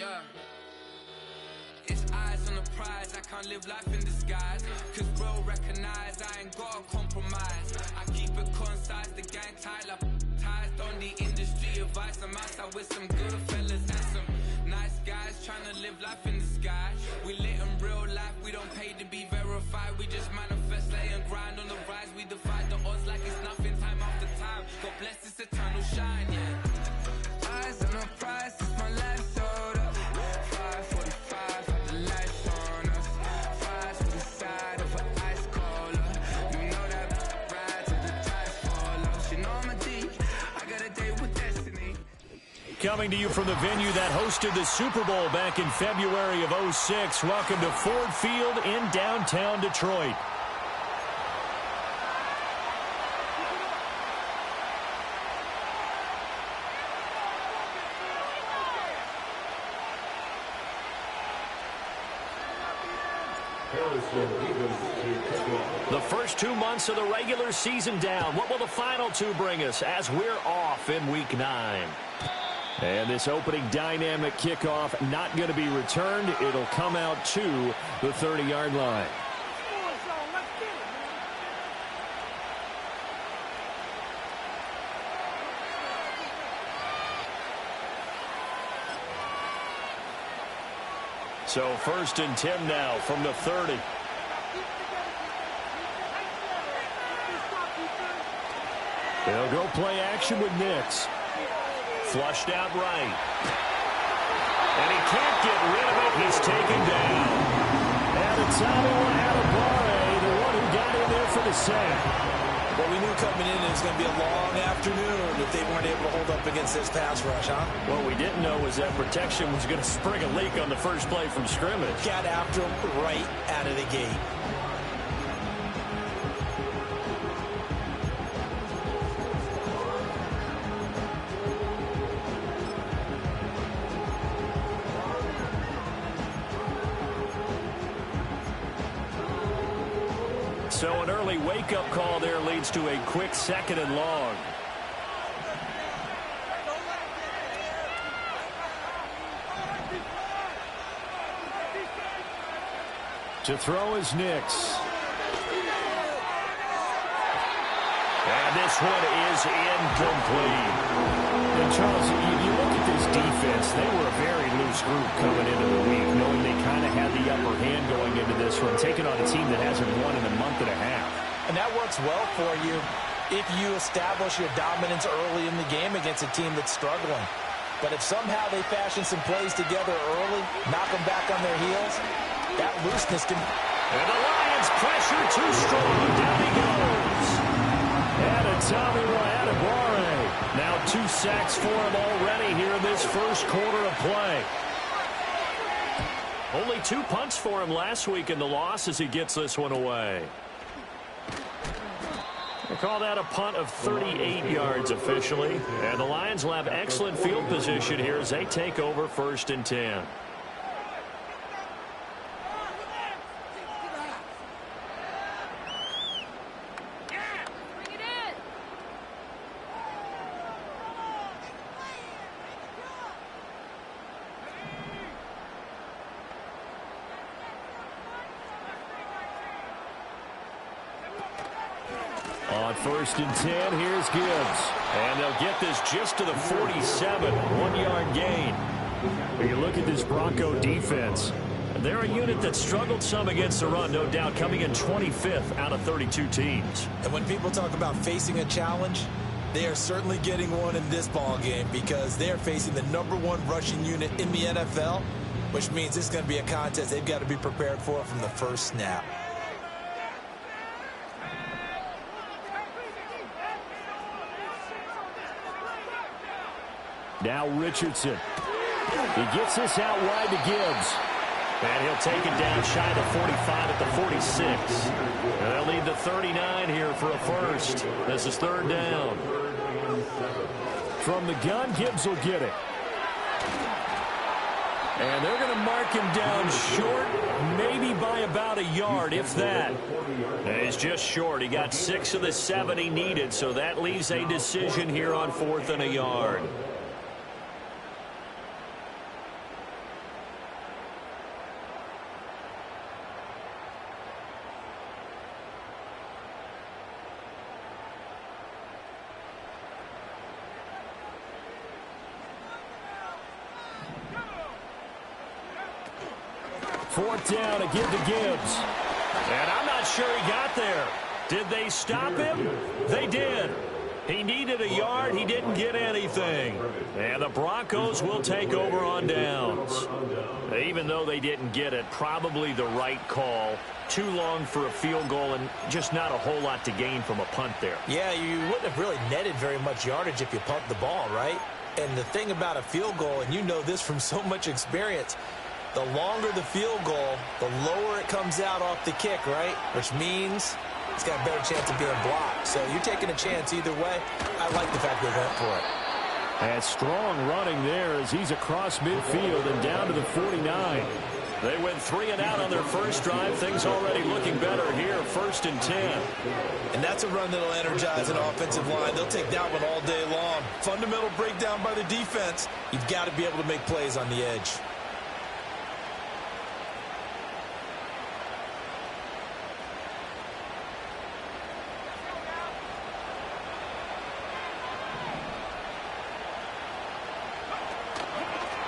Yeah. It's eyes on the prize, I can't live life in disguise. Cause bro recognize I ain't gotta compromise. I keep it concise, the gang tight like ties. On the industry advice, I'm outside with some good fellas and some nice guys trying to live life in the sky. We lit in real life, we don't pay to be verified. We just manifest, lay and grind on the rise. We defy the odds like it's nothing, time after time. God bless this eternal shine, yeah. Eyes on the prize, it's my life sold up. 5:45, had the lights on us. Fries to the side of an ice cola. You know that ride till the tide follows. You know I'm a D, I got a day with destiny. Coming to you from the venue that hosted the Super Bowl back in February of '06. Welcome to Ford Field in downtown Detroit. The first 2 months of the regular season down. What will the final two bring us as we're off in Week 9? And this opening dynamic kickoff not going to be returned. It'll come out to the 30-yard line. So 1st and 10 now from the 30. They'll go play action with Nix. Flushed out right. And he can't get rid of it. He's taken down. And it's Adebawore, the one who got in there for the sack. Well, we knew coming in it was going to be a long afternoon if they weren't able to hold up against this pass rush, huh? What we didn't know was that protection was going to spring a leak on the first play from scrimmage. Got after him right out of the gate. So an early wake-up call there leads to a quick 2nd and long. To throw is Nix. And this one is incomplete. And Charles, you look at this defense, they were a very loose group coming into the week, knowing they kind of had the upper hand going into this one, taking on a team that hasn't won in a month and a half. And that works well for you if you establish your dominance early in the game against a team that's struggling. But if somehow they fashion some plays together early, knock them back on their heels, that looseness can... And the Lions pressure too strong. Down he goes. And Adebawore. Now 2 sacks for him already here in this first quarter of play. Only 2 punts for him last week in the loss as he gets this one away. They call that a punt of 38 yards officially. And the Lions will have excellent field position here as they take over 1st and 10. On 1st and 10, here's Gibbs. And they'll get this just to the 47, 1-yard gain. When you look at this Bronco defense, they're a unit that struggled some against the run, no doubt, coming in 25th out of 32 teams. And when people talk about facing a challenge, they are certainly getting one in this ball game because they're facing the #1 rushing unit in the NFL, which means this is going to be a contest they've got to be prepared for from the first snap. Now Richardson. He gets this out wide to Gibbs. And he'll take it down shy of the 45 at the 46. And they'll lead the 39 here for a first. This is 3rd down. From the gun, Gibbs will get it. And they're going to mark him down short, maybe by about a yard, if that. And he's just short. He got 6 of the 7 he needed, so that leaves a decision here on 4th and a yard. 4th down, a give to Gibbs. And I'm not sure he got there. Did they stop him? They did. He needed a yard. He didn't get anything. And the Broncos will take over on downs. Even though they didn't get it, probably the right call. Too long for a field goal and just not a whole lot to gain from a punt there. Yeah, you wouldn't have really netted very much yardage if you pumped the ball, right? And the thing about a field goal, and you know this from so much experience, the longer the field goal, the lower it comes out off the kick, right? Which means it's got a better chance of being blocked. So you're taking a chance either way. I like the fact they went for it. And strong running there as he's across midfield and down to the 49. They went 3 and out on their first drive. Things already looking better here. 1st and 10. And that's a run that'll energize an offensive line. They'll take that one all day long. Fundamental breakdown by the defense. You've got to be able to make plays on the edge.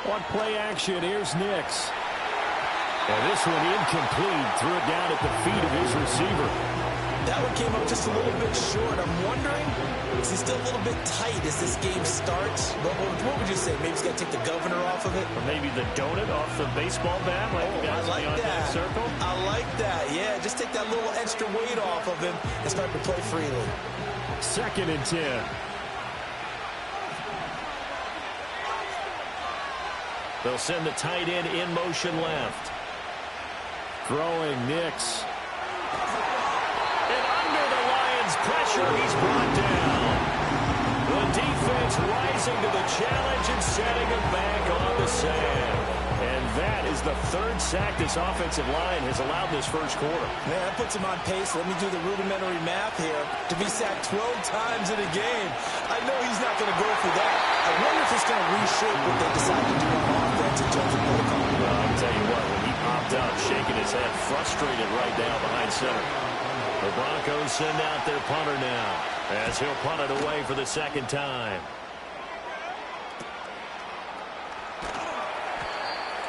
On play action, here's Nix. And this one incomplete. Threw it down at the feet of his receiver. That one came up just a little bit short. I'm wondering, is he still a little bit tight as this game starts? What would you say? Maybe he's got to take the governor off of it? Or maybe the donut off the baseball bat? Like the guys I like that. Circle? I like that. Yeah, just take that little extra weight off of him and start to play freely. 2nd and 10. They'll send the tight end in motion left. Throwing Nix. And under the Lions' pressure, he's brought down. The defense rising to the challenge and setting him back on the sand. And that is the 3rd sack this offensive line has allowed this first quarter. Man, that puts him on pace. Let me do the rudimentary math here. To be sacked 12 times in a game, I know he's not going to go for that. I wonder if it's going to reshape what they decide to do on offense in terms of protocol. Well, I'll tell you what, when he popped up, shaking his head, frustrated right now behind center. The Broncos send out their punter now as he'll punt it away for the 2nd time.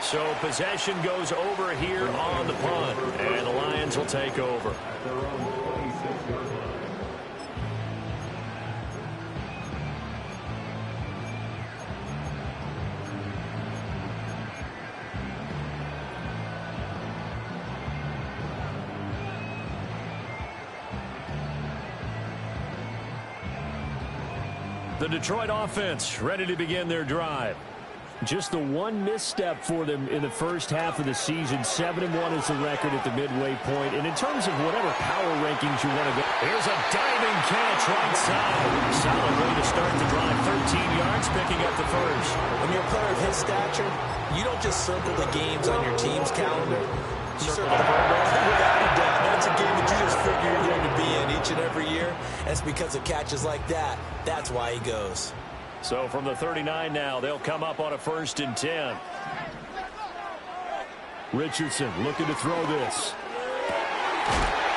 So possession goes over here on the punt, and the Lions will take over. The Detroit offense ready to begin their drive. Just the one misstep for them in the first half of the season. 7-1 is the record at the midway point. And in terms of whatever power rankings you want to go, here's a diving catch right side. Solid way to start the drive. 13 yards, picking up the first. When you're a player of his stature, you don't just circle the games on your team's calendar. You circle the without a doubt. That's a game that you just figure you're going to be in each and every year. That's because of catches like that. That's why he goes. So from the 39 now, they'll come up on a 1st and 10. Richardson looking to throw this.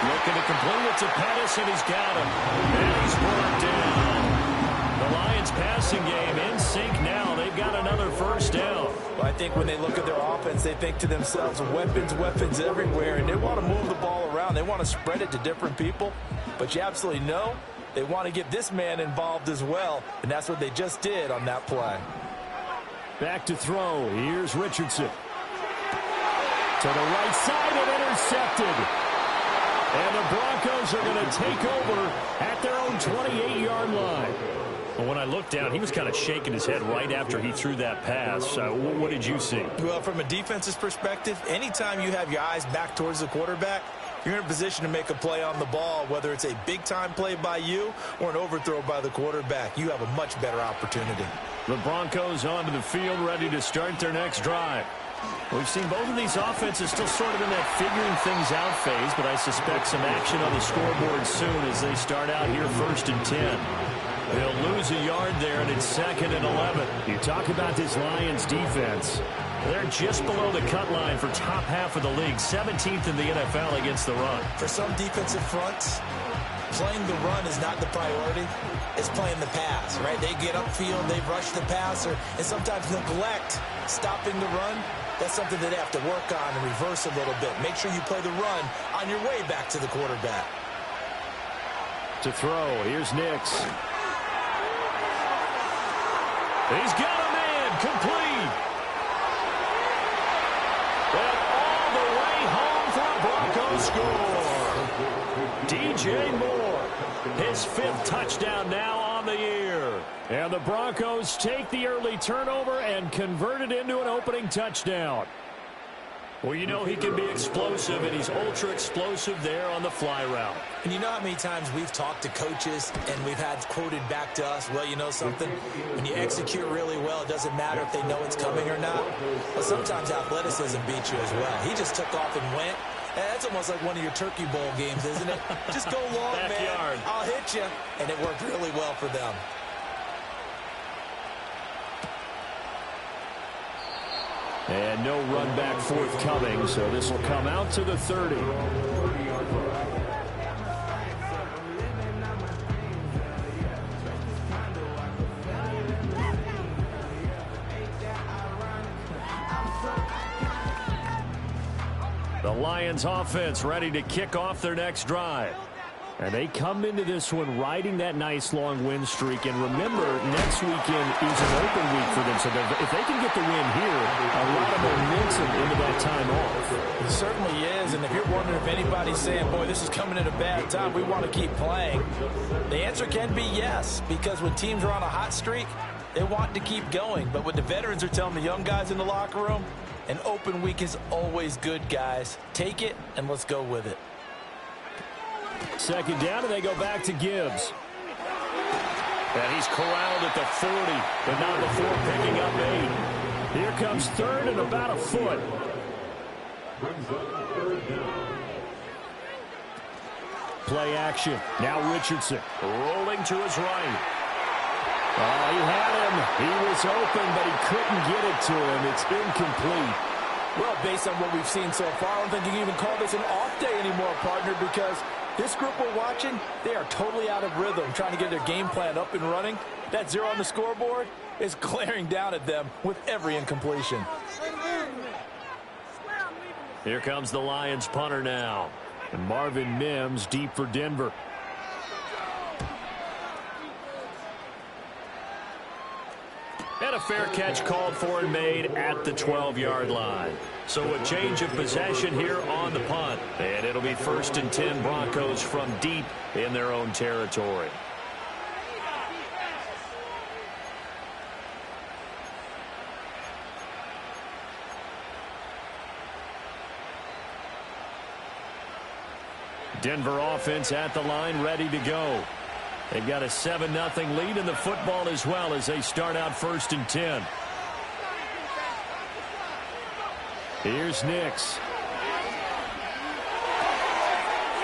Looking to complete it to Pettis, and he's got him. And he's brought down. The Lions passing game in sync now. They've got another 1st down. Well, I think when they look at their offense, they think to themselves, weapons, weapons everywhere. And they want to move the ball around. They want to spread it to different people. But you absolutely know they want to get this man involved as well, and that's what they just did on that play. Back to throw. Here's Richardson. To the right side and intercepted. And the Broncos are going to take over at their own 28-yard line. Well, when I looked down, he was kind of shaking his head right after he threw that pass. What did you see? Well, from a defense's perspective, anytime you have your eyes back towards the quarterback, you're in a position to make a play on the ball, whether it's a big-time play by you or an overthrow by the quarterback. You have a much better opportunity. The Broncos onto the field, ready to start their next drive. We've seen both of these offenses still sort of in that figuring things out phase, but I suspect some action on the scoreboard soon as they start out here 1st and 10. They'll lose a yard there, and it's 2nd and 11. You talk about this Lions defense. They're just below the cut line for top half of the league, 17th in the NFL against the run. For some defensive fronts, playing the run is not the priority. It's playing the pass, right? They get upfield, they rush the passer, and sometimes neglect stopping the run. That's something that they have to work on and reverse a little bit. Make sure you play the run on your way back to the quarterback. To throw, here's Nix. He's got a man, complete. And all the way home for a Broncos score. DJ Moore, his 5th touchdown now on the year. And the Broncos take the early turnover and convert it into an opening touchdown. Well, you know he can be explosive, and he's ultra-explosive there on the fly route. And you know how many times we've talked to coaches and we've had quoted back to us, well, you know something? When you execute really well, it doesn't matter if they know it's coming or not. But sometimes athleticism beats you as well. He just took off and went. And that's almost like one of your Turkey Bowl games, isn't it? Just go long, man. I'll hit you. And it worked really well for them. And no run back forthcoming, so this will come out to the 30. The Lions offense ready to kick off their next drive. And they come into this one riding that nice long win streak. And remember, next weekend is an open week for them. So if they can get the win here, a lot of momentum into that time off. It certainly is. And if you're wondering if anybody's saying, boy, this is coming at a bad time, we want to keep playing, the answer can be yes. Because when teams are on a hot streak, they want to keep going. But what the veterans are telling the young guys in the locker room, an open week is always good, guys. Take it, and let's go with it. Second down, and they go back to Gibbs. And he's corralled at the 40, but not before picking up 8. Here comes third and about a foot. Play action. Now Richardson rolling to his right. Oh, he had him. He was open, but he couldn't get it to him. It's incomplete. Well, based on what we've seen so far, I don't think you can even call this an off day anymore, partner, because this group we're watching, they are totally out of rhythm, trying to get their game plan up and running. That 0 on the scoreboard is glaring down at them with every incompletion. Here comes the Lions punter now. And Marvin Mims deep for Denver. And a fair catch called for and made at the 12-yard line. So a change of possession here on the punt. And it'll be 1st and 10 Broncos from deep in their own territory. Denver offense at the line, ready to go. They've got a 7-0 lead in the football as well as they start out 1st and 10. Here's Nix.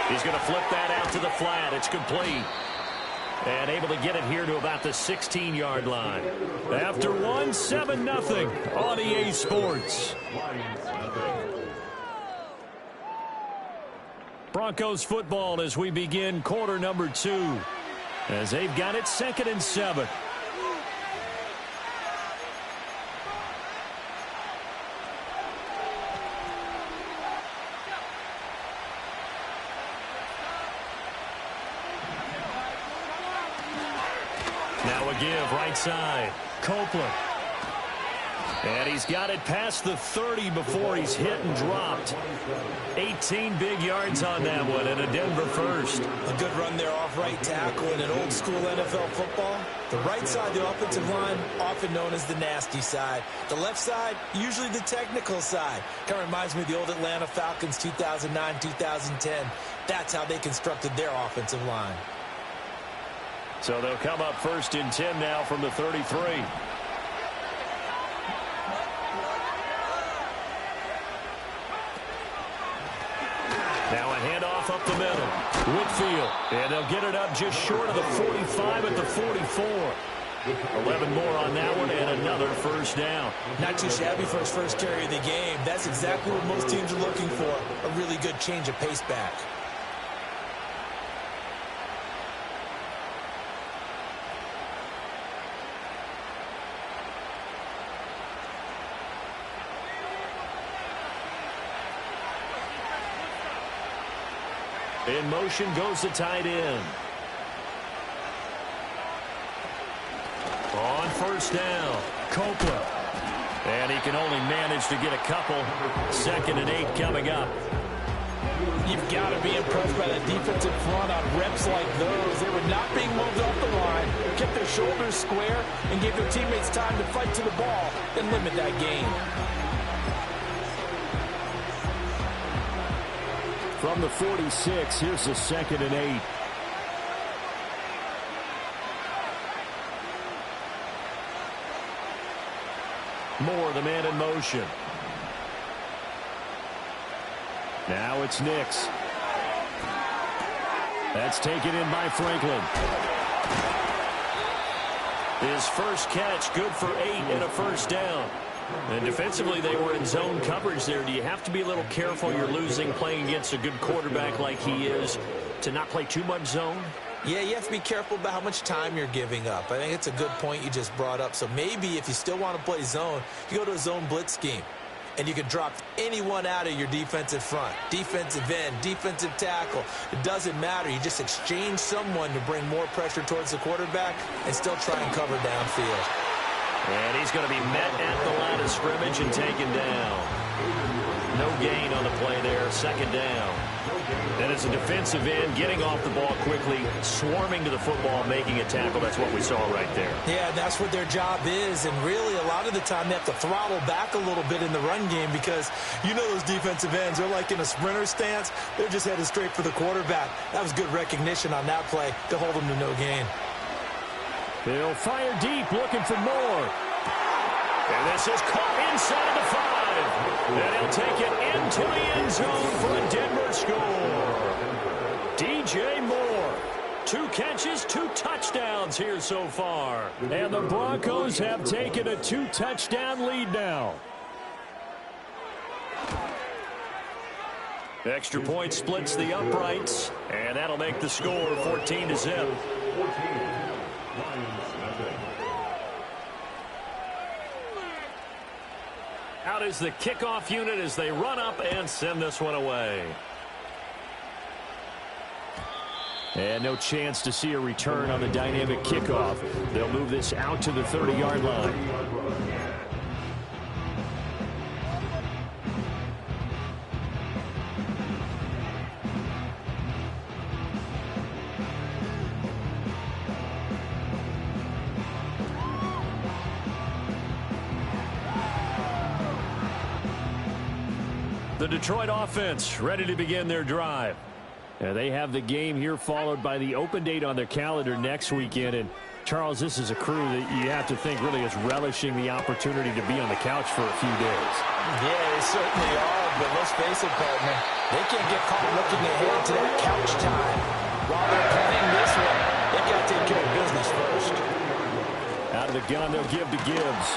He's going to flip that out to the flat. It's complete. And able to get it here to about the 16-yard line. After one, 7-0 on EA Sports. Broncos football as we begin quarter number 2. As they've got it 2nd and 7. Now a give right side. Copeland. And he's got it past the 30 before he's hit and dropped. 18 big yards on that one, and a Denver first. A good run there off right tackle in an old school NFL football. The right side of the offensive line, often known as the nasty side. The left side, usually the technical side. Kind of reminds me of the old Atlanta Falcons 2009, 2010. That's how they constructed their offensive line. So they'll come up 1st and 10 now from the 33. Now a handoff up the middle. Whitfield. And they'll get it up just short of the 45 at the 44. 11 more on that one and another first down. Not too shabby for his first carry of the game. That's exactly what most teams are looking for. A really good change of pace back. In motion goes the tight end. On first down, Copeland. And he can only manage to get a couple. 2nd and 8 coming up. You've got to be impressed by that defensive front on reps like those. They were not being moved off the line, kept their shoulders square, and gave their teammates time to fight to the ball and limit that gain. From the 46, here's the 2nd and 8. Moore, the man in motion. Now it's Nix. That's taken in by Franklin. His first catch, good for 8 and a first down. And defensively, they were in zone coverage there. Do you have to be a little careful? You're losing playing against a good quarterback like he is to not play too much zone? Yeah, you have to be careful about how much time you're giving up. I think it's a good point you just brought up. So maybe if you still want to play zone, you go to a zone blitz scheme. And you can drop anyone out of your defensive front, defensive end, defensive tackle. It doesn't matter. You just exchange someone to bring more pressure towards the quarterback and still try and cover downfield. And he's going to be met at the line of scrimmage and taken down. No gain on the play there, 2nd down. Then as a defensive end, getting off the ball quickly, swarming to the football, making a tackle. That's what we saw right there. Yeah, that's what their job is. And really, a lot of the time, they have to throttle back a little bit in the run game because you know those defensive ends, they're like in a sprinter stance. They're just headed straight for the quarterback. That was good recognition on that play to hold them to no gain. He'll fire deep, looking for more. And this is caught inside the 5. And he'll take it into the end zone for a Denver score. DJ Moore. 2 catches, 2 touchdowns here so far. And the Broncos have taken a 2-touchdown lead now. Extra point splits the uprights. And that'll make the score 14-0. Out is the kickoff unit as they run up and send this one away. And no chance to see a return on the dynamic kickoff. They'll move this out to the 30-yard line. The Detroit offense ready to begin their drive. And they have the game here followed by the open date on their calendar next weekend. And, Charles, this is a crew that you have to think really is relishing the opportunity to be on the couch for a few days. Yeah, they certainly are. But let's face it, partner, they can't get caught looking ahead to that couch time while they're playing this one. They've got to take care of business first. Out of the gun, they'll give to Gibbs.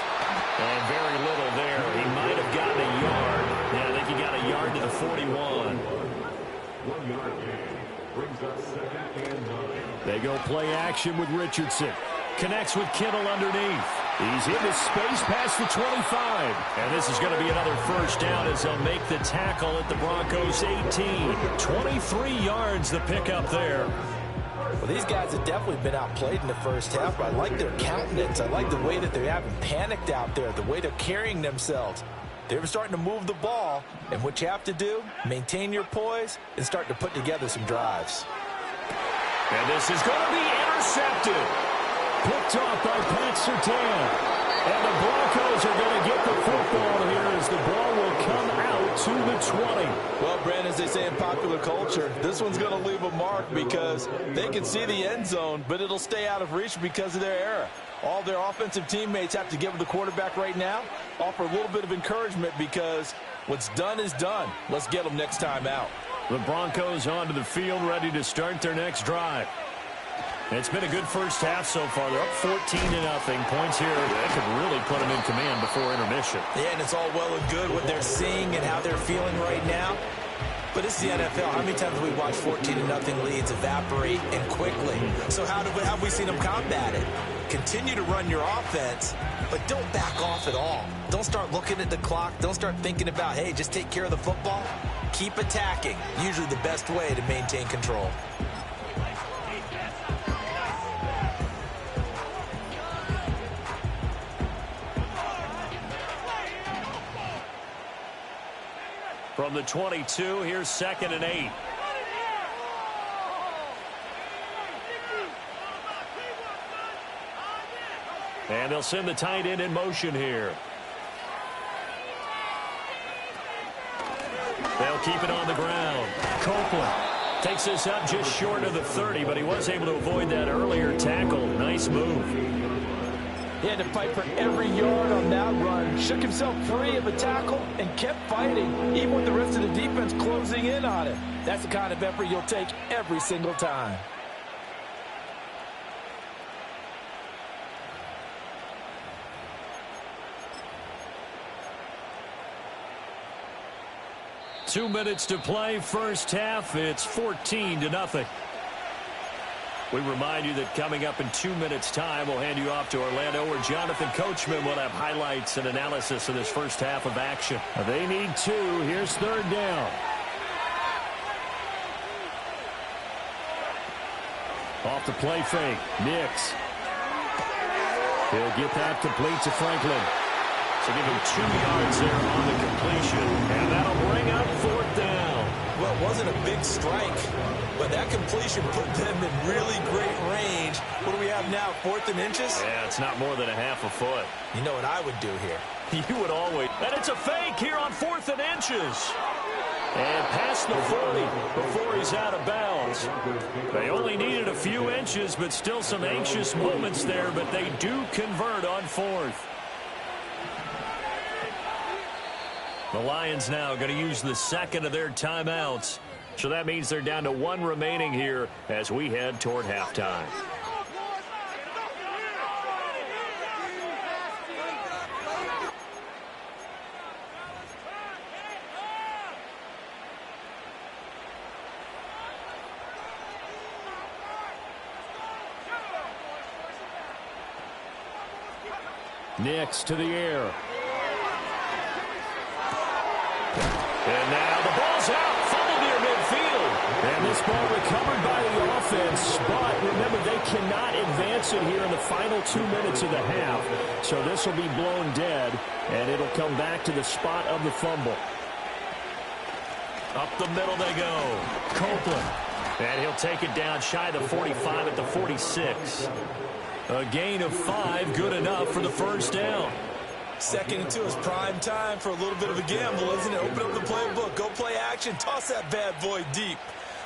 And very little there. He might have gotten a yard. Yeah, I think he got a yard to the 41. They go play action with Richardson. Connects with Kittle underneath. He's into space past the 25. And this is going to be another first down as they'll make the tackle at the Broncos 18. 23 yards the pickup there. Well, these guys have definitely been outplayed in the first half, but I like their countenance. I like the way that they haven't panicked out there, the way they're carrying themselves. They're starting to move the ball, and what you have to do, maintain your poise and start to put together some drives. And this is going to be intercepted. Picked off by Pat Surtain. And the Broncos are going to get the football here as the ball will come out to the 20. Well, Brandon, as they say in popular culture, this one's going to leave a mark because they can see the end zone, but it'll stay out of reach because of their error. All their offensive teammates have to give the quarterback right now, offer a little bit of encouragement because what's done is done. Let's get them next time out. The Broncos onto the field, ready to start their next drive. It's been a good first half so far. They're up 14-0. Points here that could really put them in command before intermission. Yeah, and it's all well and good what they're seeing and how they're feeling right now. But it's the NFL. How many times have we watched 14-0 leads evaporate and quickly? So how have we seen them combat it? Continue to run your offense, but don't back off at all. Don't start looking at the clock. Don't start thinking about, hey, just take care of the football. Keep attacking. Usually the best way to maintain control. From the 22, here's 2nd and 8. And they'll send the tight end in motion here. They'll keep it on the ground. Copeland takes this up just short of the 30, but he was able to avoid that earlier tackle. Nice move. He had to fight for every yard on that run. Shook himself free of a tackle and kept fighting, even with the rest of the defense closing in on him. That's the kind of effort you'll take every single time. Two minutes to play, first half. It's 14-0. We remind you that coming up in 2 minutes' time, we'll hand you off to Orlando, where Jonathan Coachman will have highlights and analysis of this first half of action. They need 2. Here's 3rd down. Off the play fake. Nix. He'll get that complete to Franklin. So give him 2 yards there on the completion. And that'll bring up 4th down. Well, it wasn't a big strike, but that completion put them in really great range. What do we have now, 4th and inches? Yeah, it's not more than a half a foot. You know what I would do here? You would always. And it's a fake here on 4th and inches. And past the 40 before he's out of bounds. They only needed a few inches, but still some anxious moments there, but they do convert on 4th. The Lions now going to use the 2nd of their timeouts. So that means they're down to 1 remaining here as we head toward halftime. Nix to the air. And now the ball's out, fumbled near midfield. And this ball recovered by the offense, but remember, they cannot advance it here in the final 2 minutes of the half. So this will be blown dead, and it'll come back to the spot of the fumble. Up the middle they go. Copeland. And he'll take it down shy of the 45 at the 46. A gain of 5, good enough for the first down. 2nd and 2 is prime time for a little bit of a gamble, isn't it? Open up the playbook, go play action, toss that bad boy deep.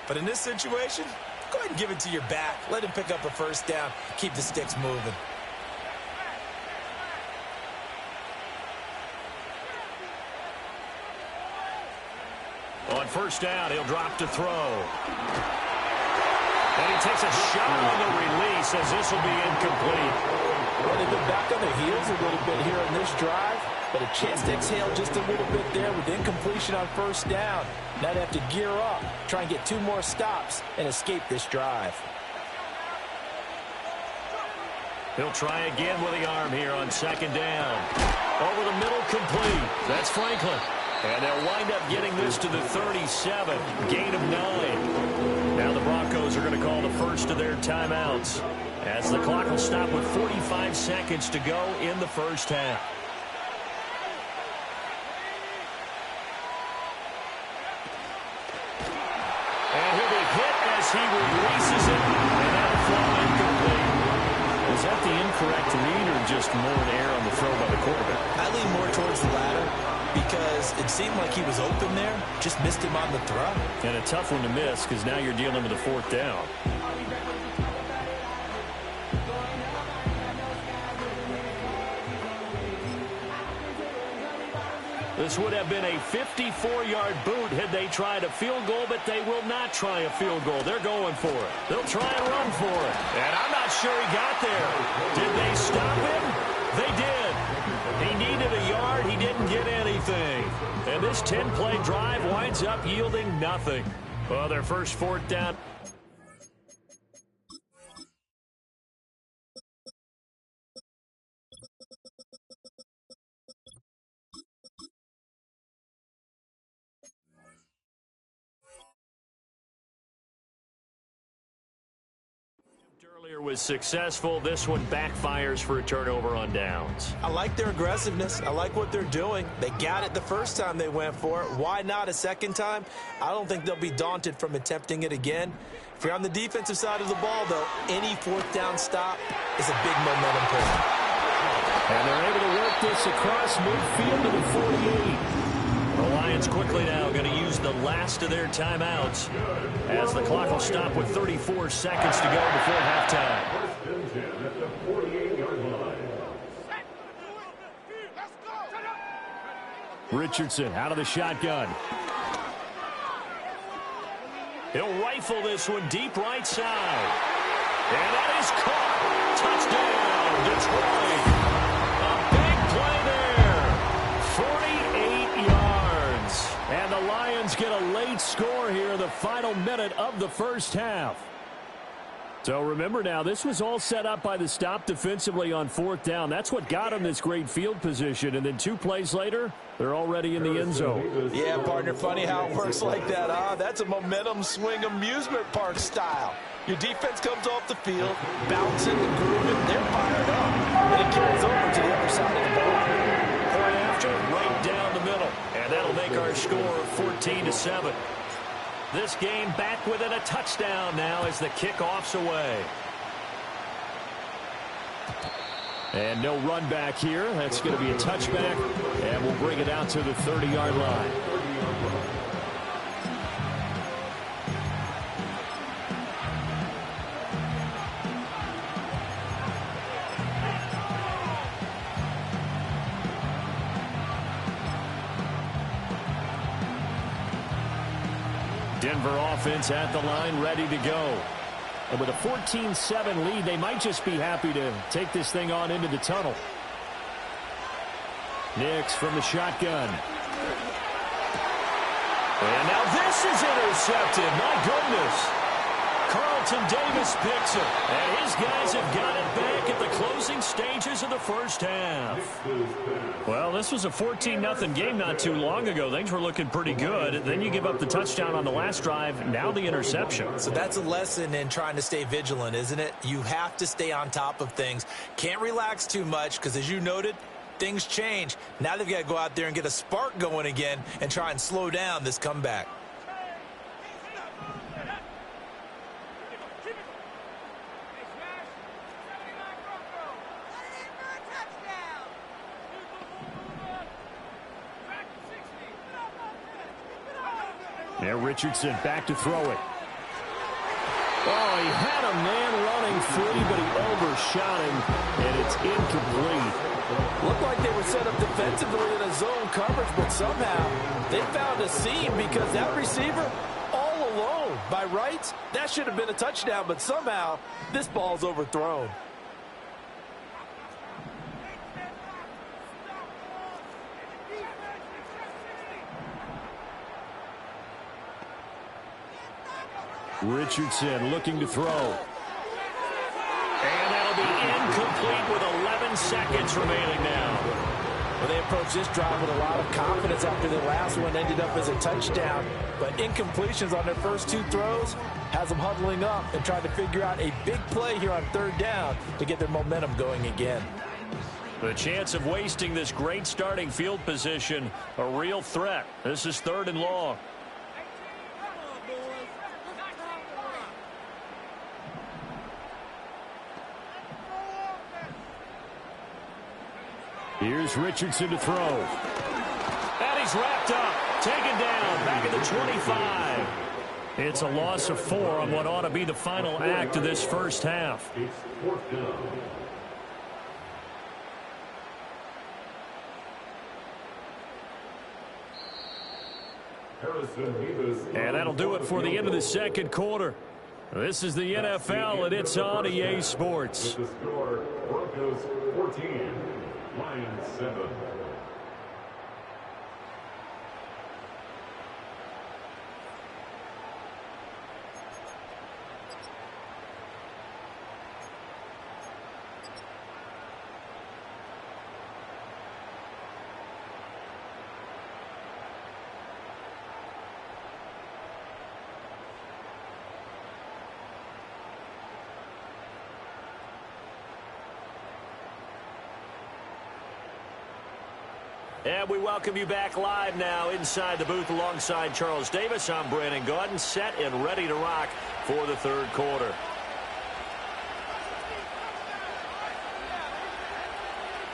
But in this situation, go ahead and give it to your back. Let him pick up a first down. Keep the sticks moving. On first down, he'll drop to throw. And he takes a shot on the release as this will be incomplete. Well, they've been back on their heels a little bit here in this drive, but a chance to exhale just a little bit there with incompletion on first down. Now they have to gear up, try and get 2 more stops, and escape this drive. He'll try again with the arm here on 2nd down. Over the middle, complete. That's Franklin. And they'll wind up getting this to the 37. Gain of 9. Now the Broncos are going to call the first of their timeouts, as the clock will stop with 45 seconds to go in the first half. And he'll be hit as he releases it, and that'll fall incomplete. Was that the incorrect read or just more an error on the throw by the quarterback? I lean more towards the latter because it seemed like he was open there, just missed him on the throw. And a tough one to miss because now you're dealing with a 4th down. This would have been a 54-yard boot had they tried a field goal, but they will not try a field goal. They're going for it. They'll try and run for it. And I'm not sure he got there. Did they stop him? They did. He needed a yard. He didn't get anything. And this 10-play drive winds up yielding nothing. Well, their first fourth down. Earlier was successful. This one backfires for a turnover on downs. I like their aggressiveness. I like what they're doing. They got it the first time they went for it. Why not a second time? I don't think they'll be daunted from attempting it again. If you're on the defensive side of the ball, though, any fourth down stop is a big momentum point. And they're able to work this across midfield to the 48. The Lions quickly now going to use the last of their timeouts as the clock will stop with 34 seconds to go before halftime. Richardson out of the shotgun. He'll rifle this one deep right side. And that is caught. Touchdown, Detroit. And the Lions get a late score here in the final minute of the first half. So remember now, this was all set up by the stop defensively on fourth down. That's what got them this great field position. And then 2 plays later, they're already in the end zone. Yeah, partner, funny how it works like that, huh? That's a momentum swing amusement park style. Your defense comes off the field, bouncing and grooving, they're fired up. And it carries over to the other side of the ball. Point after, right down the middle. And that'll make our score 14-7. This game back within a touchdown now as the kickoff's away. And no run back here. That's going to be a touchback. And we'll bring it out to the 30-yard line. Denver offense at the line, ready to go. And with a 14-7 lead, they might just be happy to take this thing on into the tunnel. Nix from the shotgun. And now this is intercepted. My goodness. Carlton Davis picks it. And his guys have got it back at the closing stages of the first half. Well, this was a 14-0 game not too long ago. Things were looking pretty good. Then you give up the touchdown on the last drive. Now the interception. So that's a lesson in trying to stay vigilant, isn't it? You have to stay on top of things. Can't relax too much because, as you noted, things change. Now they've got to go out there and get a spark going again and try and slow down this comeback. There, Richardson back to throw it. Oh, he had a man running free, but he overshot him, and it's incomplete. Looked like they were set up defensively in a zone coverage, but somehow they found a seam because that receiver all alone. By rights, that should have been a touchdown, but somehow this ball's overthrown. Richardson looking to throw. And that'll be incomplete with 11 seconds remaining now. Well, they approached this drive with a lot of confidence after the last one ended up as a touchdown. But incompletions on their first 2 throws has them huddling up and trying to figure out a big play here on third down to get their momentum going again. The chance of wasting this great starting field position, a real threat. This is 3rd and long. Here's Richardson to throw. And he's wrapped up. Taken down. Back at the 25. It's a loss of 4 on what ought to be the final act of this first half. And that'll do it for the end of the second quarter. This is the NFL, and it's on EA Sports. The score, Broncos 14, Lions 7. And we welcome you back live now inside the booth alongside Charles Davis. I'm Brandon Gaudin, set and ready to rock for the third quarter.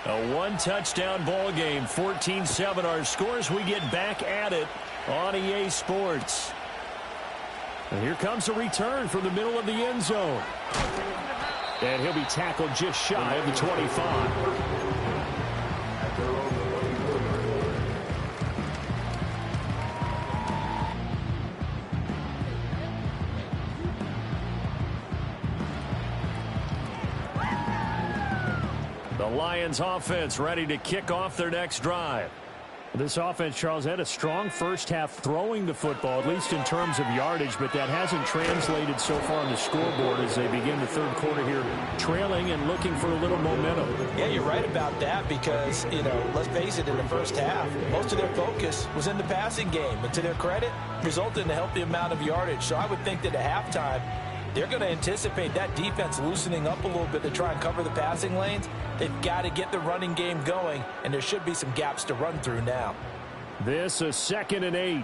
A one-touchdown ball game, 14-7 our scores. We get back at it on EA Sports. And here comes a return from the middle of the end zone. And he'll be tackled just shy of the 25. The Lions offense ready to kick off their next drive. This offense, Charles, had a strong first half throwing the football, at least in terms of yardage, but that hasn't translated so far on the scoreboard as they begin the third quarter here, trailing and looking for a little momentum. Yeah, you're right about that because, let's face it, in the first half, most of their focus was in the passing game. And to their credit, resulted in a healthy amount of yardage. So I would think that at halftime, they're going to anticipate that defense loosening up a little bit to try and cover the passing lanes. They've got to get the running game going, and there should be some gaps to run through now. This is 2nd and 8.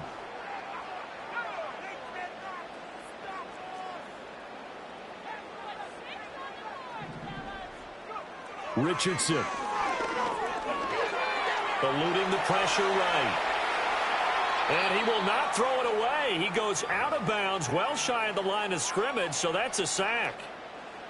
Richardson. Eluding the pressure right. And he will not throw it away. He goes out of bounds, well shy of the line of scrimmage, so that's a sack.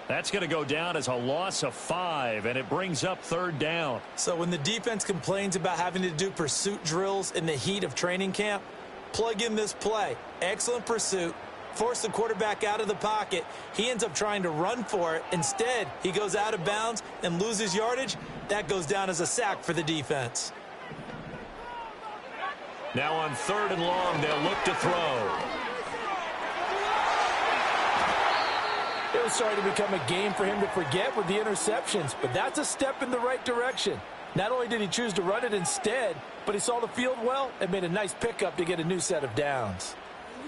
That's going to go down as a loss of 5, and it brings up 3rd down. So when the defense complains about having to do pursuit drills in the heat of training camp, plug in this play. Excellent pursuit. Force the quarterback out of the pocket. He ends up trying to run for it. Instead, he goes out of bounds and loses yardage. That goes down as a sack for the defense. Now on 3rd and long, they'll look to throw. It was starting to become a game for him to forget with the interceptions, but that's a step in the right direction. Not only did he choose to run it instead, but he saw the field well and made a nice pickup to get a new set of downs.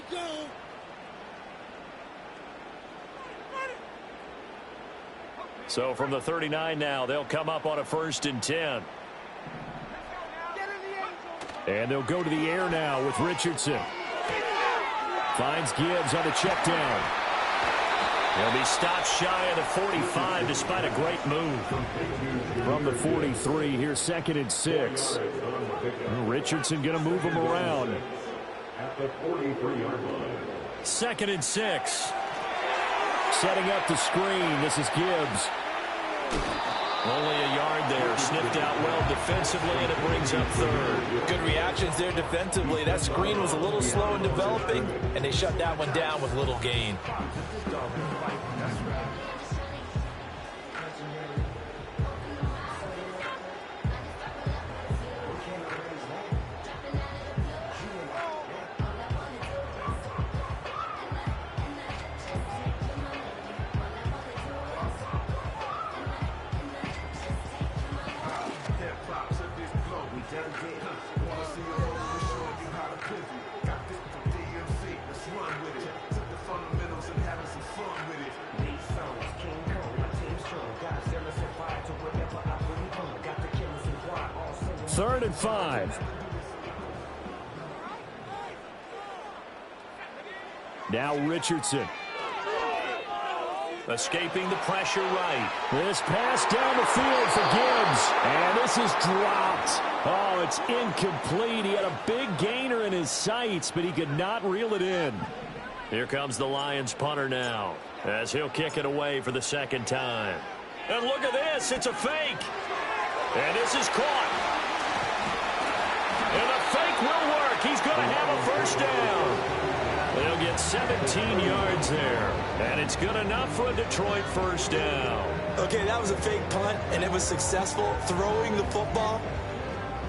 Here we go. So from the 39 now, they'll come up on a 1st and 10. And they'll go to the air now with Richardson. Finds Gibbs on the check down. He'll be stopped shy of the 45 despite a great move. From the 43, here's 2nd and 6. Richardson going to move him around. 2nd and 6. Setting up the screen. This is Gibbs. Only a yard there. Sniffed out well defensively, and it brings up 3rd. Good reactions there defensively. That screen was a little slow in developing, and they shut that one down with little gain. Third and 5. Now Richardson. Escaping the pressure right. This pass down the field for Gibbs. And this is dropped. Oh, it's incomplete. He had a big gainer in his sights, but he could not reel it in. Here comes the Lions punter now, as he'll kick it away for the 2nd time. And look at this. It's a fake. And this is caught. And the fake will work. He's going to have a 1st down. They'll get 17 yards there. And it's good enough for a Detroit 1st down. Okay, that was a fake punt, and it was successful throwing the football.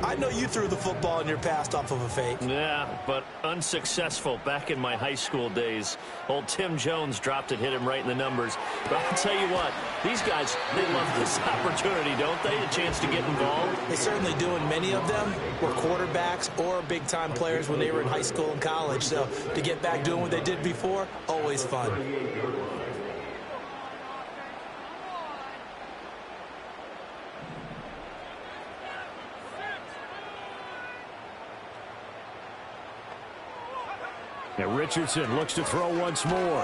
I know you threw the football in your past off of a fake. Yeah, but unsuccessful back in my high school days. Old Tim Jones dropped it, hit him right in the numbers. But I'll tell you what, these guys, they love this opportunity, don't they? A chance to get involved. They certainly do, and many of them were quarterbacks or big-time players when they were in high school and college. So to get back doing what they did before, always fun. And Richardson looks to throw once more.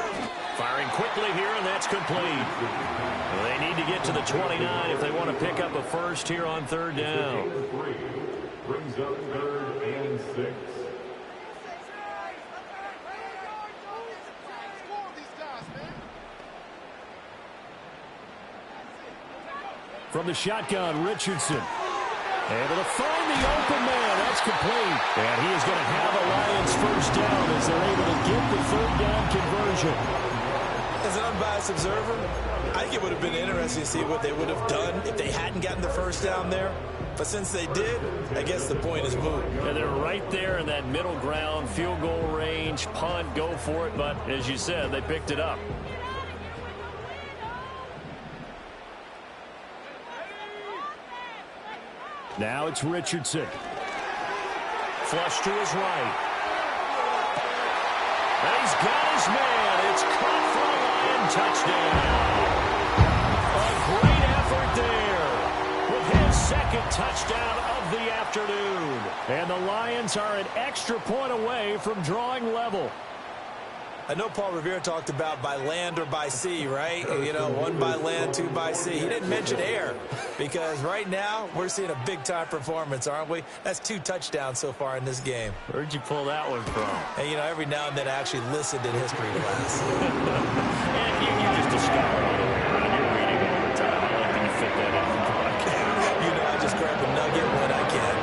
Firing quickly here, and that's complete. Well, they need to get to the 29 if they want to pick up a first here on third down. Brings up 3rd and 6. From the shotgun, Richardson. Able to find the open man. That's complete. And he is going to have a Lions first down as they're able to get the third down conversion. As an unbiased observer, I think it would have been interesting to see what they would have done if they hadn't gotten the first down there. But since they did, I guess the point is moot. And they're right there in that middle ground, field goal range, punt, go for it. But as you said, they picked it up. Now it's Richardson. Flush to his right. And he's got his man. It's caught for a Lion touchdown. A great effort there with his second touchdown of the afternoon. And the Lions are an extra point away from drawing level. I know Paul Revere talked about by land or by sea, right? You know, 1 by land, 2 by sea. He didn't mention air because right now we're seeing a big-time performance, aren't we? That's 2 touchdowns so far in this game. Where'd you pull that one from? And, you know, every now and then I actually listened in history class. And you just discover it. You're reading all the time. I like that you fit that in the podcast. You know, I just grab a nugget when I can.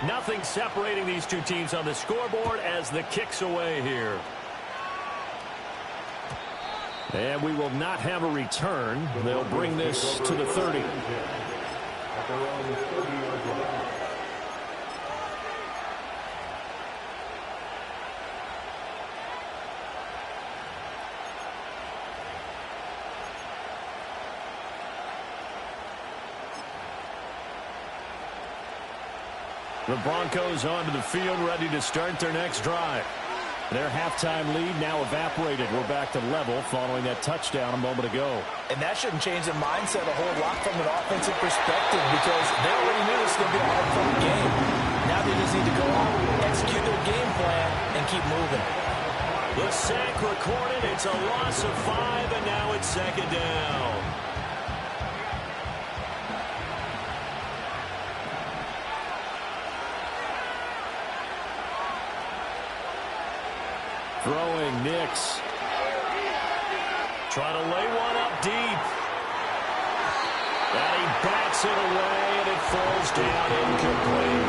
Nothing separating these two teams on the scoreboard as the kick's away here. And we will not have a return. They'll bring this to the 30. The Broncos onto the field, ready to start their next drive. Their halftime lead now evaporated. We're back to level following that touchdown a moment ago. And that shouldn't change the mindset a whole lot from an offensive perspective because they already knew this was going to be a hard-fought game. Now they just need to go out, execute their game plan, and keep moving. The sack recorded. It's a loss of 5, and now it's second down. Throwing Nix. Trying to lay one up deep. And he bats it away, and it falls down incomplete.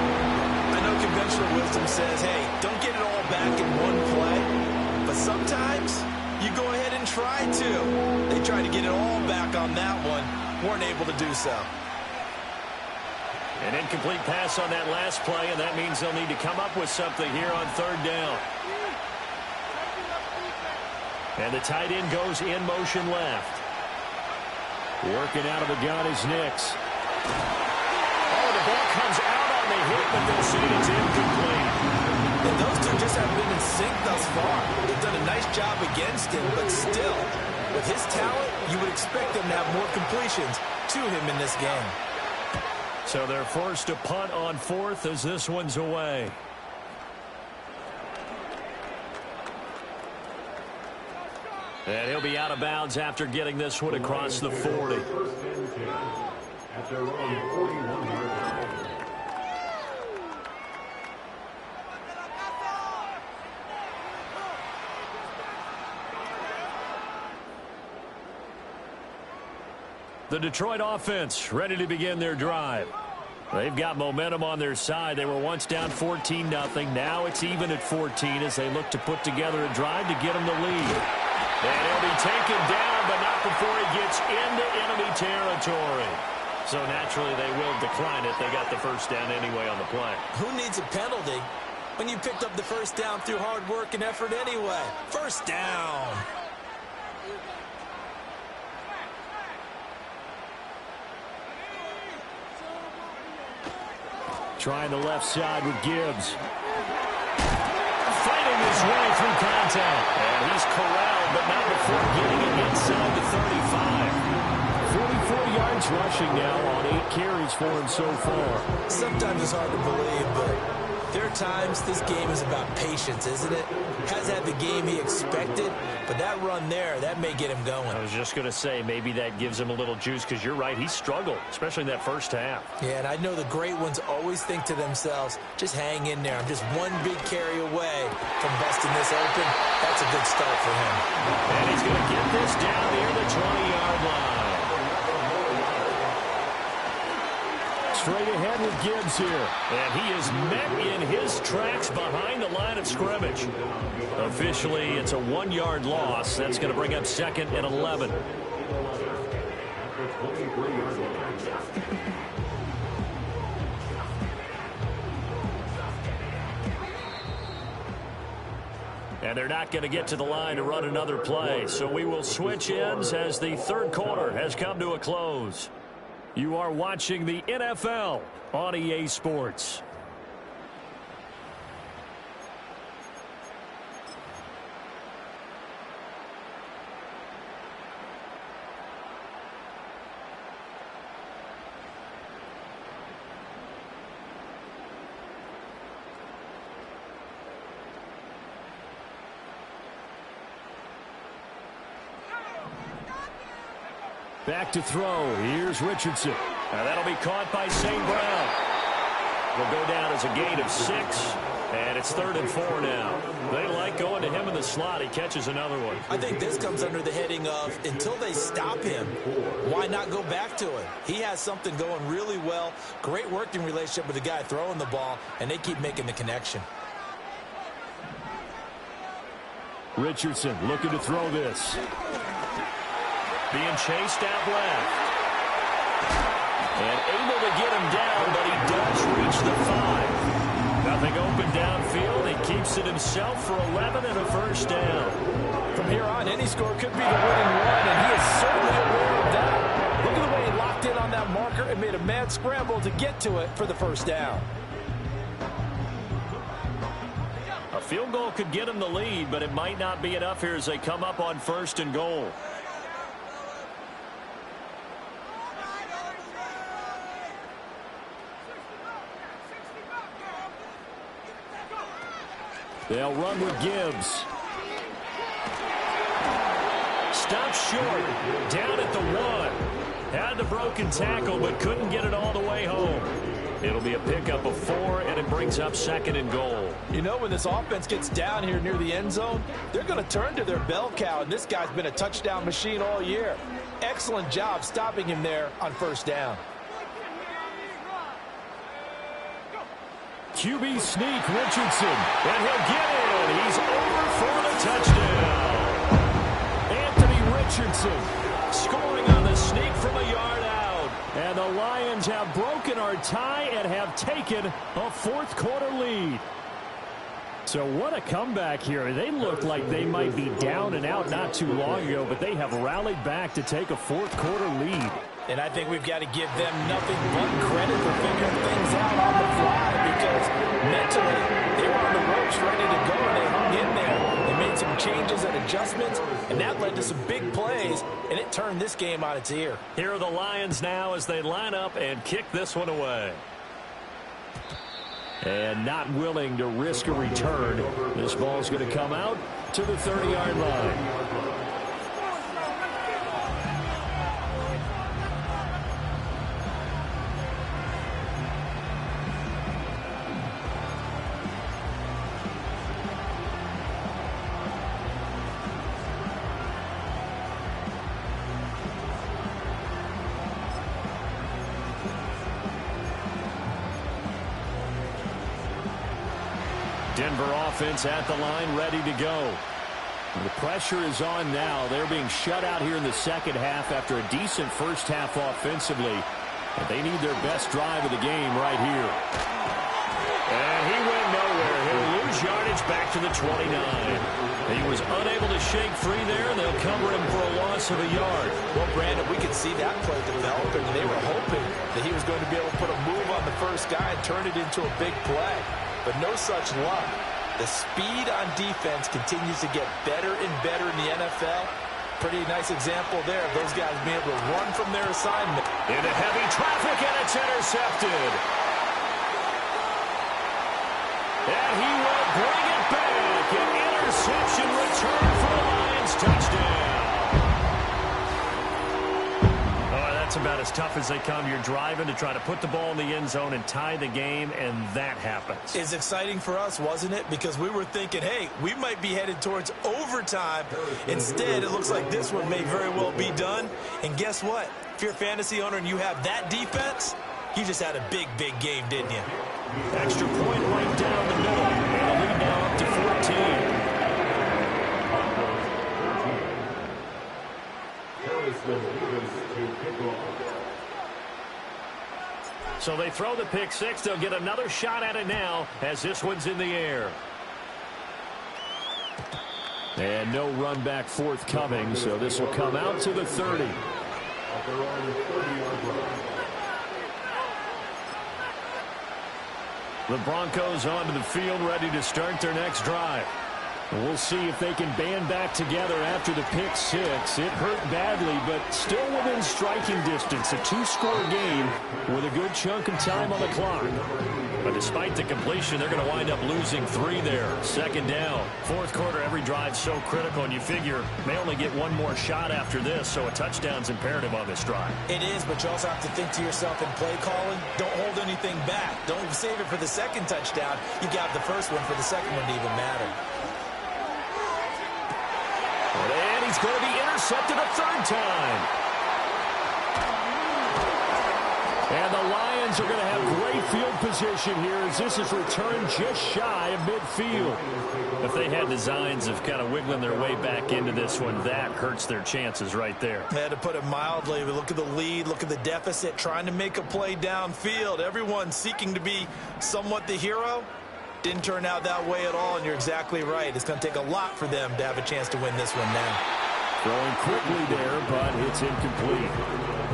I know conventional wisdom says, hey, don't get it all back in one play. But sometimes you go ahead and try to. They tried to get it all back on that one. Weren't able to do so. An incomplete pass on that last play, and that means they'll need to come up with something here on third down. And the tight end goes in motion left. Working out of the gun is Nix. Oh, the ball comes out on the hit, but they'll say it's incomplete. And those two just haven't been in sync thus far. They've done a nice job against him, but still, with his talent, you would expect them to have more completions to him in this game. So they're forced to punt on fourth as this one's away. And he'll be out of bounds after getting this one across the 40. The Detroit offense ready to begin their drive. They've got momentum on their side. They were once down 14-0. Now it's even at 14 as they look to put together a drive to get them the lead. And he'll be taken down, but not before he gets into enemy territory. So naturally they will decline it. They got the first down anyway on the play. Who needs a penalty when you picked up the first down through hard work and effort anyway? First down. Trying the left side with Gibbs. Fighting his way through contact. And he's corralled, but not before getting it inside the 35. 44 yards yards rushing now on 8 carries for him so far. Sometimes it's hard to believe, but there are times this game is about patience, isn't it? Hasn't had the game he expected, but that run there, that may get him going. I was just going to say, maybe that gives him a little juice, because you're right, he struggled, especially in that first half. Yeah, and I know the great ones always think to themselves, just hang in there. I'm just one big carry away from busting this open. That's a good start for him. And he's going to get this down near the 20-yard line. Straight ahead with Gibbs here. And he is met in his tracks behind the line of scrimmage. Officially, it's a 1-yard loss. That's going to bring up 2nd and 11. And they're not going to get to the line to run another play. So we will switch ends as the third quarter has come to a close. You are watching the NFL on EA Sports. Back to throw. Here's Richardson. Now that'll be caught by St. Brown. Will go down as a gain of 6. And it's 3rd and 4 now. They like going to him in the slot. He catches another one. I think this comes under the heading of, until they stop him, why not go back to it? He has something going really well. Great working relationship with the guy throwing the ball, and they keep making the connection. Richardson looking to throw this. Being chased out left. And able to get him down, but he does reach the 5. Nothing open downfield. He keeps it himself for 11 and a first down. From here on, any score could be the winning run, and he is certainly aware of that. Look at the way he locked in on that marker and made a mad scramble to get to it for the first down. A field goal could get him the lead, but it might not be enough here as they come up on 1st and goal. They'll run with Gibbs. Stopped short. Down at the 1. Had the broken tackle, but couldn't get it all the way home. It'll be a pickup of 4, and it brings up 2nd and goal. You know, when this offense gets down here near the end zone, they're going to turn to their bell cow, and this guy's been a touchdown machine all year. Excellent job stopping him there on 1st down. QB sneak, Richardson, and he'll get in. He's over for the touchdown. Anthony Richardson scoring on the sneak from a yard out. And the Lions have broken our tie and have taken a 4th quarter lead. So what a comeback here. They looked like they might be down and out not too long ago, but they have rallied back to take a 4th quarter lead. And I think we've got to give them nothing but credit for figuring things out on the fly, because mentally they were on the ropes ready to go, and they hung in there. They made some changes and adjustments, and that led to some big plays, and it turned this game on its ear. Here are the Lions now as they line up and kick this one away. And not willing to risk a return. This ball's going to come out to the 30-yard line. Denver offense at the line, ready to go. The pressure is on now. They're being shut out here in the second half after a decent first half offensively. But they need their best drive of the game right here. And he went nowhere. He'll lose yardage back to the 29. He was unable to shake free there. They'll cover him for a loss of a yard. Well, Brandon, we could see that play developing. They were hoping that he was going to be able to put a move on the first guy and turn it into a big play. But no such luck. The speed on defense continues to get better and better in the NFL. pretty nice example there of those guys being able to run from their assignment. Into heavy traffic, and it's intercepted. And he will bring it back. An interception return for the Lions. Touchdown. Oh, that's about as tough as they come. You're driving to try to put the ball in the end zone and tie the game, and that happens. It's exciting for us, wasn't it? Because we were thinking, hey, we might be headed towards overtime. Instead, it looks like this one may very well be done. And guess what? If you're a fantasy owner and you have that defense, you just had a big, big game, didn't you? Extra point right down the middle. And the lead now up to 14. So they throw the pick six. They'll get another shot at it now as this one's in the air. And no run back forthcoming, so this will come out to the 30. The Broncos onto the field, ready to start their next drive. We'll see if they can band back together after the pick six. It hurt badly, but still within striking distance. A two-score game with a good chunk of time on the clock. But despite the completion, they're going to wind up losing 3 there. Second down. Fourth quarter, every drive's so critical, and you figure they only get one more shot after this, so a touchdown's imperative on this drive. It is, but you also have to think to yourself in play calling, don't hold anything back. Don't save it for the second touchdown. You got the first one for the second one to even matter. And he's going to be intercepted a third time. And the Lions are going to have great field position here as this is returned just shy of midfield. If they had designs of kind of wiggling their way back into this one, that hurts their chances right there. They had to put it mildly. We look at the lead, look at the deficit, trying to make a play downfield. Everyone seeking to be somewhat the hero. Didn't turn out that way at all, and you're exactly right. It's going to take a lot for them to have a chance to win this one now. Throwing quickly there, but it's incomplete.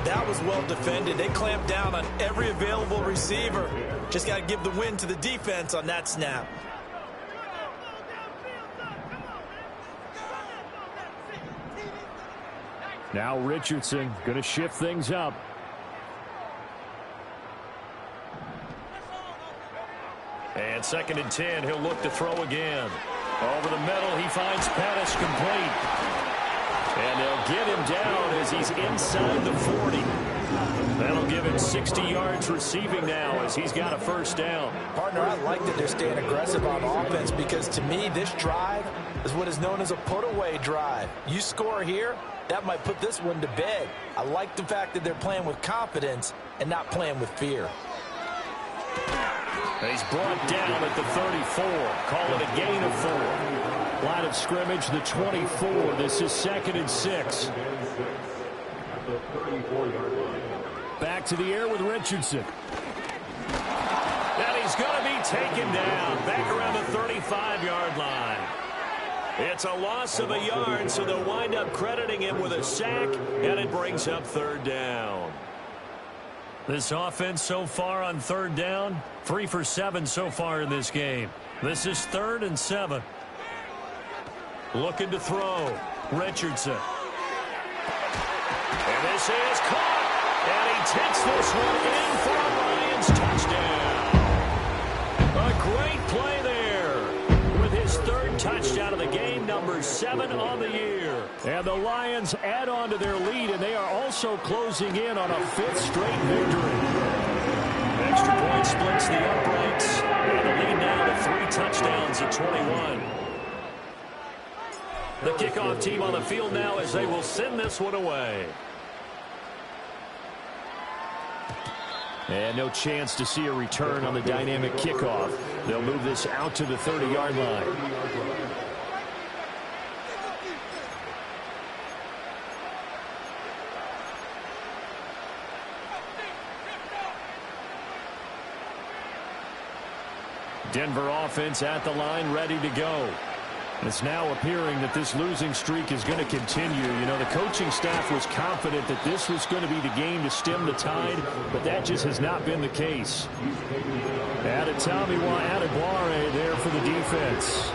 That was well defended. They clamped down on every available receiver. Just got to give the win to the defense on that snap. Now Richardson going to shift things up. And 2nd and 10, he'll look to throw again. Over the middle, he finds Pettis complete. And they'll get him down as he's inside the 40. That'll give him 60 yards receiving now as he's got a first down. Partner, I like that they're staying aggressive on offense because to me, this drive is what is known as a put-away drive. You score here, that might put this one to bed. I like the fact that they're playing with confidence and not playing with fear. He's brought down at the 34. Call it a gain of 4. Line of scrimmage, the 24. This is 2nd and 6. Back to the air with Richardson. And he's going to be taken down. Back around the 35-yard line. It's a loss of a yard, so they'll wind up crediting him with a sack, and it brings up 3rd down. This offense so far on 3rd down, 3 for 7 so far in this game. This is 3rd and 7. Looking to throw. Richardson. And this is caught. And he takes this one in for a Lions touchdown. A great play there with his 3rd touchdown of the game, number 7 on the year. And the Lions add on to their lead, and they are also closing in on a 5th straight victory. Extra point splits the uprights, and the lead now to 3 touchdowns at 21. The kickoff team on the field now as they will send this one away. And no chance to see a return on the dynamic kickoff. They'll move this out to the 30-yard line. Denver offense at the line, ready to go. It's now appearing that this losing streak is going to continue. You know, the coaching staff was confident that this was going to be the game to stem the tide, but that just has not been the case. Adetomiwa Adebawore there for the defense.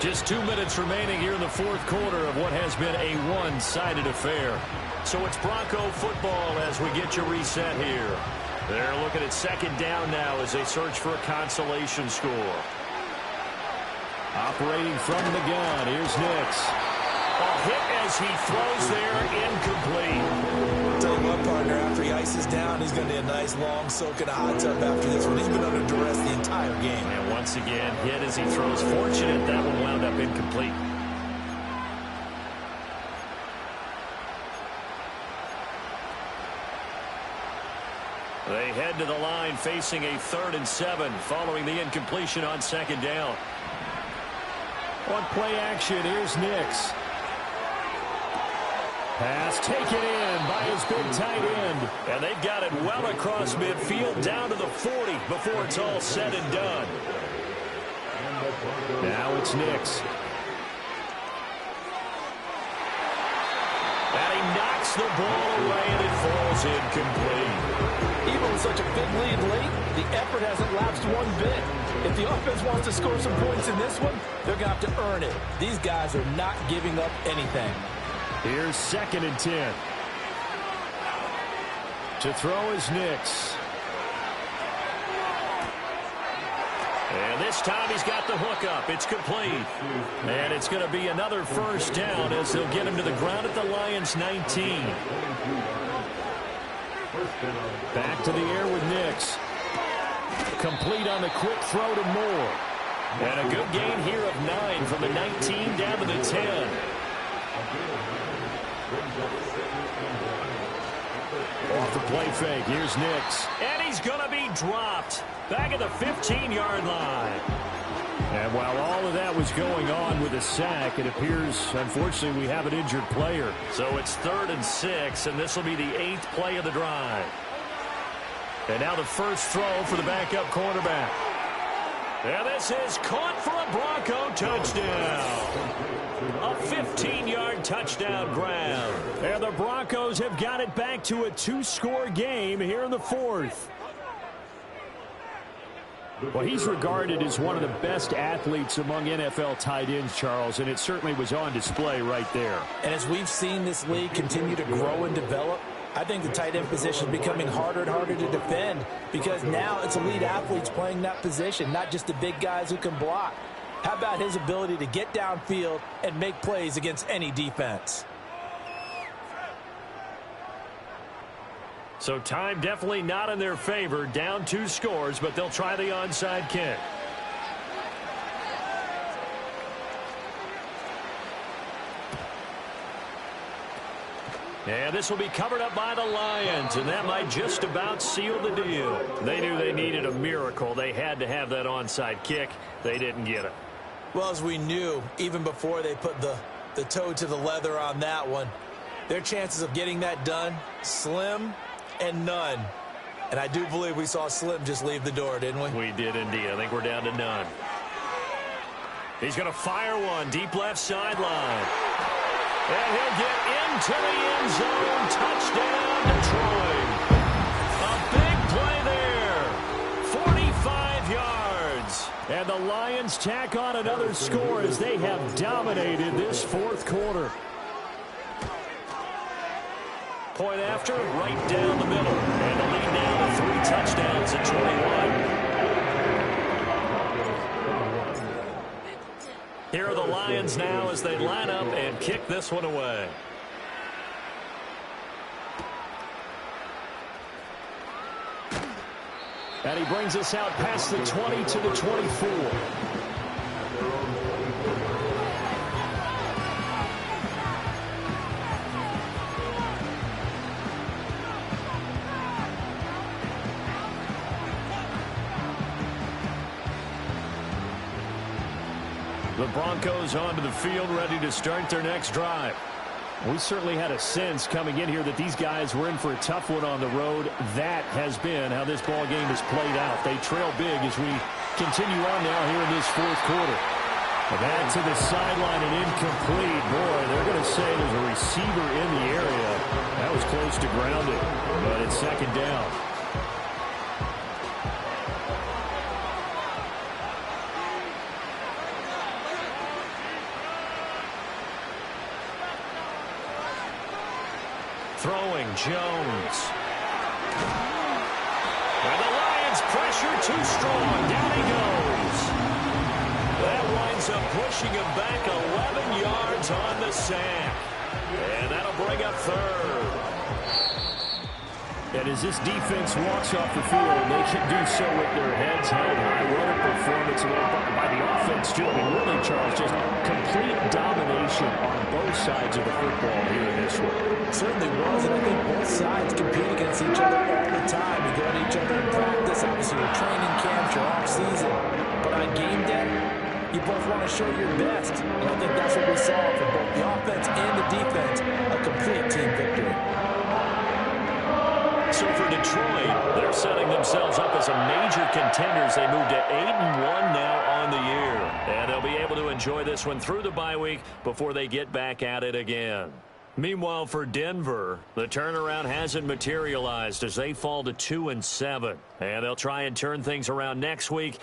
Just 2 minutes remaining here in the fourth quarter of what has been a one-sided affair. So it's Bronco football as we get you reset here. They're looking at second down now as they search for a consolation score. Operating from the gun, here's Nix. A hit as he throws there, incomplete. Tell you what, partner, after he ices down, he's going to need a nice long soak in a hot tub after this one. He's been under duress the entire game. And once again, hit as he throws. Fortunate that one wound up incomplete. They head to the line facing a 3rd and 7 following the incompletion on second down. On play action, here's Nix. Pass taken in by his big tight end. And they've got it well across midfield down to the 40 before it's all said and done. Now it's Nix. And he knocks the ball away and it falls incomplete. Even with such a big lead late, the effort hasn't lapsed one bit. If the offense wants to score some points in this one, they're going to have to earn it. These guys are not giving up anything. Here's 2nd and 10. To throw is Nix. And this time he's got the hook up. It's complete. And it's going to be another first down as they'll get him to the ground at the Lions' 19. Back to the air with Nix. Complete on the quick throw to Moore. And a good gain here of 9 from the 19 down to the 10. Off the play fake, here's Nix. And he's going to be dropped back at the 15-yard line. And while all of that was going on with a sack, it appears, unfortunately, we have an injured player. So it's 3rd and 6, and this will be the 8th play of the drive. And now the first throw for the backup cornerback. And this is caught for a Bronco touchdown. A 15-yard touchdown grab. And the Broncos have got it back to a 2-score game here in the 4th. Well, he's regarded as one of the best athletes among NFL tight ends, Charles, and it certainly was on display right there. And as we've seen this league continue to grow and develop, I think the tight end position is becoming harder and harder to defend because now it's elite athletes playing that position, not just the big guys who can block. How about his ability to get downfield and make plays against any defense? So time definitely not in their favor. Down 2 scores, but they'll try the onside kick. And this will be covered up by the Lions, and that might just about seal the deal. They knew they needed a miracle. They had to have that onside kick. They didn't get it. Well, as we knew, even before they put the toe to the leather on that one, their chances of getting that done, slim and none. And I do believe we saw Slim just leave the door, didn't we? We did indeed. I think we're down to none. He's going to fire one deep left sideline. And he'll get into the end zone. Touchdown, Detroit. A big play there. 45 yards. And the Lions tack on another score as they have dominated this 4th quarter. Point after, right down the middle. And the lead now to 3 touchdowns at 21. Here are the Lions now as they line up and kick this one away. And he brings us out past the 20 to the 24. The Broncos onto the field, ready to start their next drive. We certainly had a sense coming in here that these guys were in for a tough one on the road. That has been how this ball game has played out. They trail big as we continue on now here in this 4th quarter. Back to the sideline and incomplete. Boy, they're going to say there's a receiver in the area. That was close to grounded, but it's second down. Jones. And the Lions pressure too strong. Down he goes. That winds up pushing him back 11 yards on the sack. And that'll bring up third. And as this defense walks off the field, they can do so with their heads held high. What a performance by the offense, too. I mean, really, Charles, just complete domination on both sides of the football here in this one. It certainly was, and I think both sides compete against each other all the time. You go at each other in practice, obviously your training camps, your off-season. But on game day, you both want to show your best. And I think that's what we saw from both the offense and the defense, a complete team victory. So for Detroit, they're setting themselves up as a major contenders. They move to 8-1 now on the year. And they'll be able to enjoy this one through the bye week before they get back at it again. Meanwhile, for Denver, the turnaround hasn't materialized as they fall to 2-7. And they'll try and turn things around next week.